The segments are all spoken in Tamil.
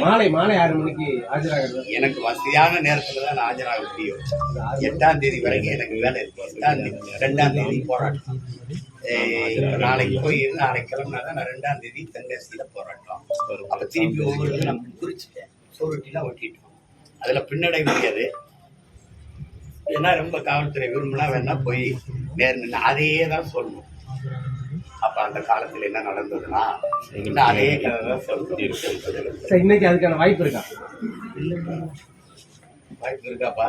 மாலை 6 மணிக்கு ஆஜராகிறது. எனக்கு வசதியான நேரத்தில் தான் நான் ஆஜராக முடியும். 8ஆம் தேதி வரைக்கும் எனக்கு வேலை இருக்கு. 2ஆம் தேதி போராட்டம். நாளைக்கு போய் நாளைக்கு கிளம்புனா தான் நான் 2ஆம் தேதி தென்காசியில் போராட்டம். அப்போ திருப்பி ஒவ்வொரு நான் குறிச்சிட்டேன், சோறுட்டிலாம் ஒட்டிட்டோம். அதில் பின்னடை முடியாது. ஏன்னா ரொம்ப காவல்துறை விரும்பினா வேணா போய் நேர்ந்து அதையே தான் சொல்லணும். அப்ப அந்த காலத்துல என்ன நடந்ததுன்னா அதே கதை தான் சொல்லணும். இன்னைக்கு அதுக்கான வாய்ப்பு இருக்கா? வாய்ப்பு இருக்காப்பா?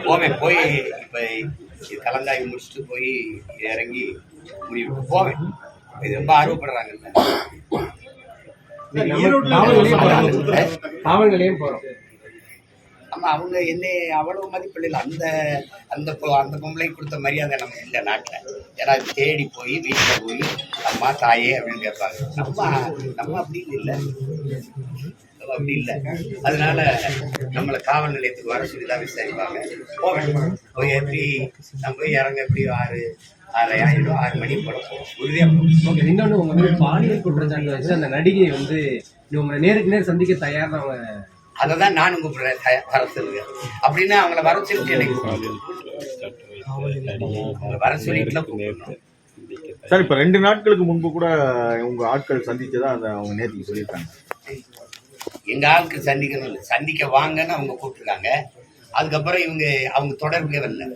போவேன். போய் இப்ப கலந்தாய்வு முடிச்சுட்டு போய் இறங்கி முடிவு போவேன். இது ரொம்ப ஆர்வப்படுறாங்க. காவல் நிலையம் போறோம். ஆமா, அவங்க என்ன அவ்வளவு மதிப்பில்லை. அந்த அந்த அந்த பொம்பளை கொடுத்த மரியாதை நமக்கு இல்லை நாட்டில். ஏன்னா தேடி போய் வீட்டில் போய் அம்மா தாயே அப்படின்னு கேட்பாங்க. நம்ம அப்படி இல்லை, அப்படி இல்லை. அதனால நம்மளை காவல் நிலையத்துக்கு வர சொல்லி தான் விசாரிப்பாங்க. போவேன். போய் எப்படி நம்ம போய் இறங்க எப்படி 6 மணி போல போவோம். உறுதியாக. இன்னொன்று உங்க வந்து பாலியல் குற்றச்சாட்டு வச்சு அந்த நடிகை வந்து உங்களை நேருக்கு நேர் சந்திக்க தயார். அவங்க அதை தான் நானும் கூப்பிடுறேன், வர சொல்லுங்க அப்படின்னு. அவங்கள வர சொல்லிட்டு எனக்கு வர சொல்லிட்டுலாம் கூப்பிடணும். சார், இப்போ 2 நாட்களுக்கு முன்பு கூட உங்க ஆட்கள் சந்திச்சதா அவங்க நேற்றுக்கு சொல்லியிருக்காங்க. எங்க ஆட்கள் சந்திக்கணும், சந்திக்க வாங்கன்னு அவங்க கூப்பிட்டுருக்காங்க. அதுக்கப்புறம் அவங்க தொடர்புல வரல.